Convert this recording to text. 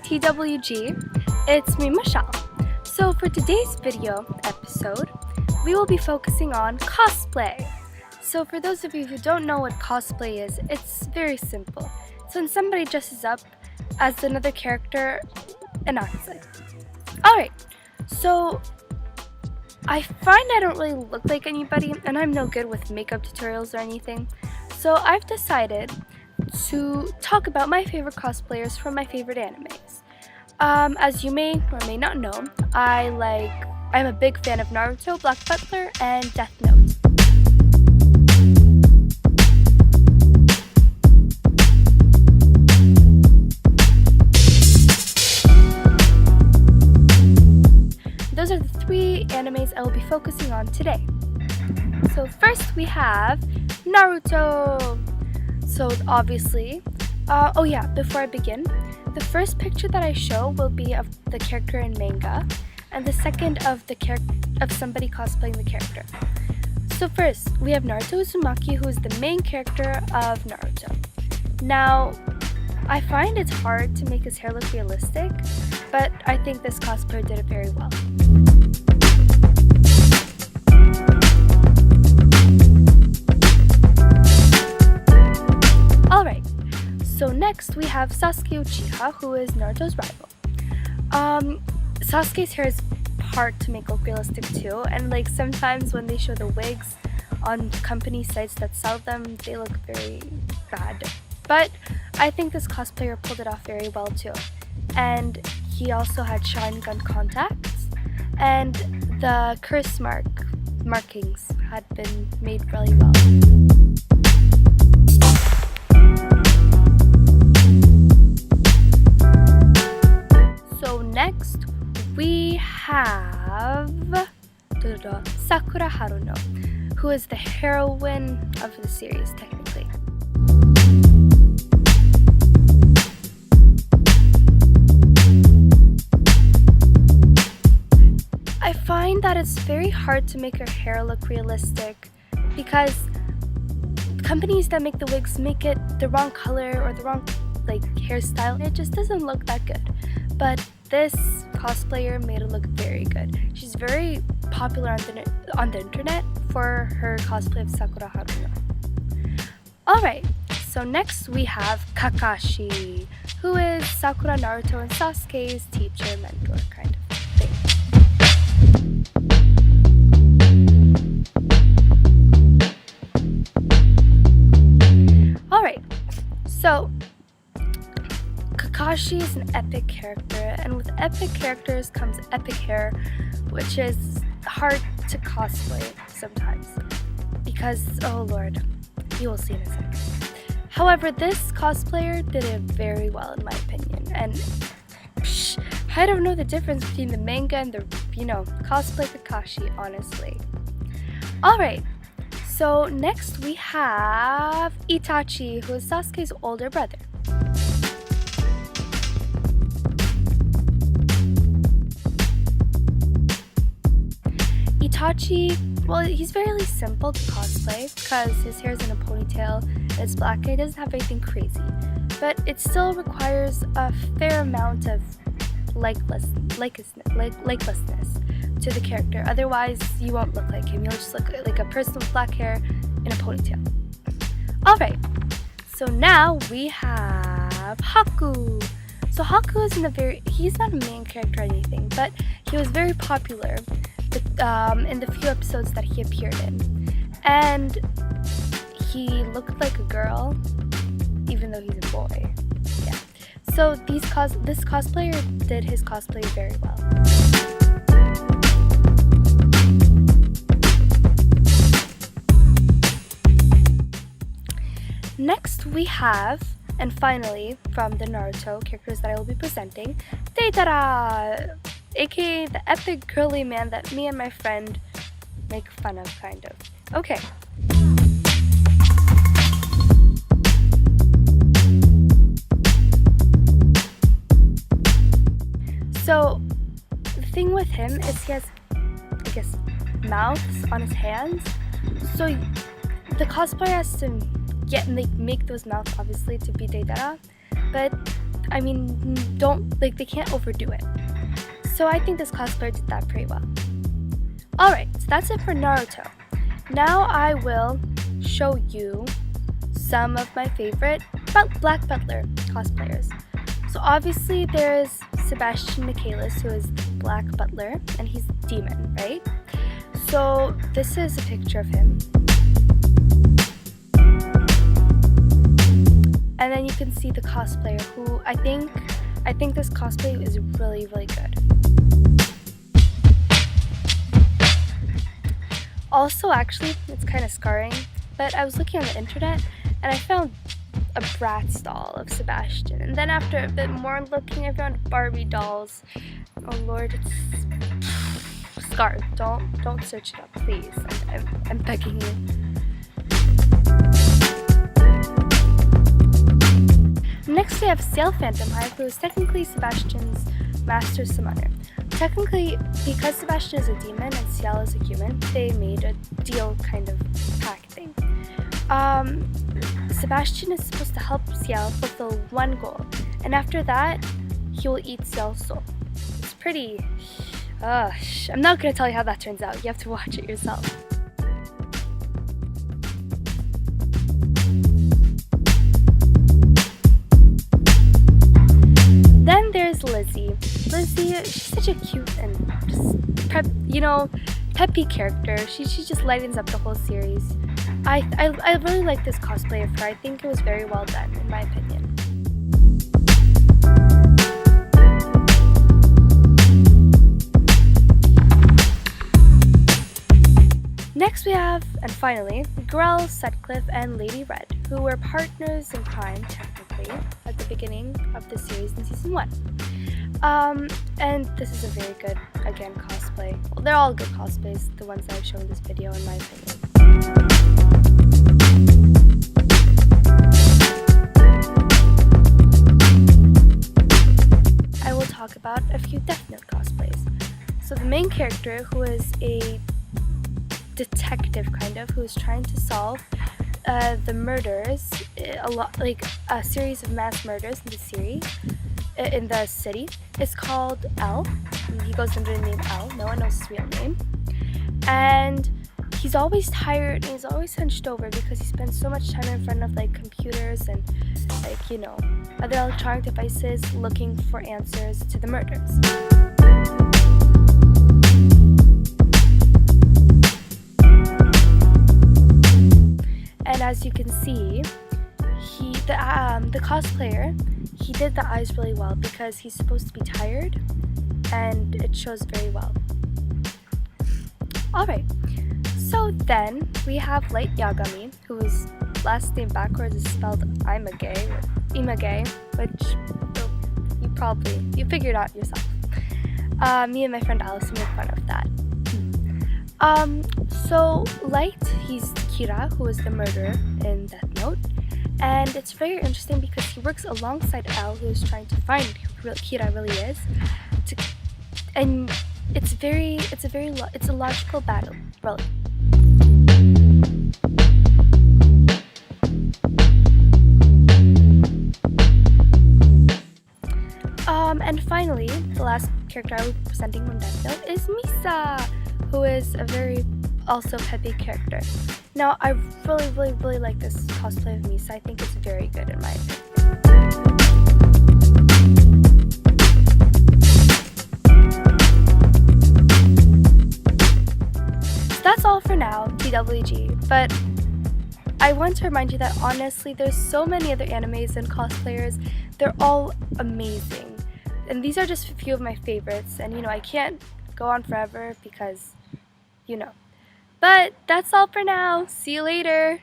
TWG, it's me Michelle. So for today's video episode, we will be focusing on cosplay. So for those of you who don't know what cosplay is, it's very simple. So when somebody dresses up as another character and acts it. Alright, so I find I don't really look like anybody and I'm no good with makeup tutorials or anything. So I've decided to talk about my favorite cosplayers from my favorite animes. As you may or may not know, I'm a big fan of Naruto, Black Butler, and Death Note. Those are the three animes I will be focusing on today. So first we have Naruto. So obviously, before I begin, the first picture that I show will be of the character in manga, and the second of somebody cosplaying the character. So first, we have Naruto Uzumaki, who is the main character of Naruto. Now, I find it's hard to make his hair look realistic, but I think this cosplayer did it very well. Alright, so next we have Sasuke Uchiha, who is Naruto's rival. Sasuke's hair is hard to make look realistic too, and sometimes when they show the wigs on company sites that sell them, they look very bad. But I think this cosplayer pulled it off very well too. And he also had Sharingan contacts, and the curse markings had been made really well. So next we have Sakura Haruno, who is the heroine of the series technically. I find that it's very hard to make her hair look realistic because companies that make the wigs make it the wrong color or the wrong hairstyle. It just doesn't look that good. But this cosplayer made it look very good. She's very popular on the internet for her cosplay of Sakura Haruno. Alright, so next we have Kakashi, who is Sakura, Naruto, and Sasuke's teacher, mentor kind of thing. Alright, so Kakashi is an epic character, and with epic characters comes epic hair, which is hard to cosplay sometimes because, oh lord, you will see in a second. However, this cosplayer did it very well in my opinion, and I don't know the difference between the manga and the, cosplay Kakashi, honestly. Alright, so next we have Itachi, who is Sasuke's older brother. Itachi, well, he's very simple to cosplay because his hair is in a ponytail and it's black and he doesn't have anything crazy. But it still requires a fair amount of likeness to the character. Otherwise, you won't look like him. You'll just look like a person with black hair in a ponytail. Alright, so now we have Haku. So Haku is he's not a main character or anything, but he was very popular in the few episodes that he appeared in. And he looked like a girl, even though he's a boy. Yeah. So this cosplayer did his cosplay very well. Next we have, and finally, from the Naruto characters that I will be presenting, Deidara, aka the epic girly man that me and my friend make fun of, kind of. Okay. So, the thing with him is he has, mouths on his hands. So, the cosplayer has to make those mouths, obviously, to be Deidara. But I mean, don't, like, they can't overdo it. So I think this cosplayer did that pretty well. Alright, so that's it for Naruto. Now I will show you some of my favorite Black Butler cosplayers. So obviously there's Sebastian Michaelis, who is the Black Butler, and he's the demon, right? So this is a picture of him. And then you can see the cosplayer, who I think this cosplay is really, really good. Also, actually, it's kind of scarring, but I was looking on the internet and I found a Bratz doll of Sebastian. And then after a bit more looking, I found Barbie dolls. Oh Lord, it's scarred. Don't search it up, please. I'm begging you. Next we have Sail Phantom Hive, who is technically Sebastian's master summoner. Technically, because Sebastian is a demon and Ciel is a human, they made a deal kind of pack thing. Sebastian is supposed to help Ciel fulfill one goal, and after that, he will eat Ciel's soul. It's pretty... I'm not going to tell you how that turns out. You have to watch it yourself. Then there's Lizzie. Lizzie, she's such a cute and just peppy character. She just lightens up the whole series. I really like this cosplay of her. I think it was very well done, in my opinion. Next we have, and finally, Grell, Sutcliffe, and Lady Red, who were partners in crime, technically, at the beginning of the series in Season 1. And this is a very good, again, cosplay. Well, they're all good cosplays, the ones that I've shown in this video, in my opinion. I will talk about a few Death Note cosplays. So the main character, who is a detective, kind of, who is trying to solve the murders, a series of mass murders in the city, is called L. He goes under the name L. No one knows his real name. And he's always tired and he's always hunched over because he spends so much time in front of computers and other electronic devices looking for answers to the murders. And as you can see, the cosplayer, he did the eyes really well because he's supposed to be tired, and it shows very well. Alright, so then we have Light Yagami, whose last name backwards is spelled Image, which you figured out yourself. Me and my friend Allison made fun of that. So Light, he's Kira, who is the murderer in Death Note, and it's very interesting because he works alongside L, who is trying to find who Kira really is, and it's a logical battle, really. And finally, the last character I will be presenting from Death Note is Misa, who is a very also peppy character. Now, I really, really, really like this cosplay of Misa. I think it's very good in my opinion. So that's all for now, TWG, but I want to remind you that honestly, there's so many other animes and cosplayers. They're all amazing. And these are just a few of my favorites, and I can't go on forever because, But that's all for now. See you later.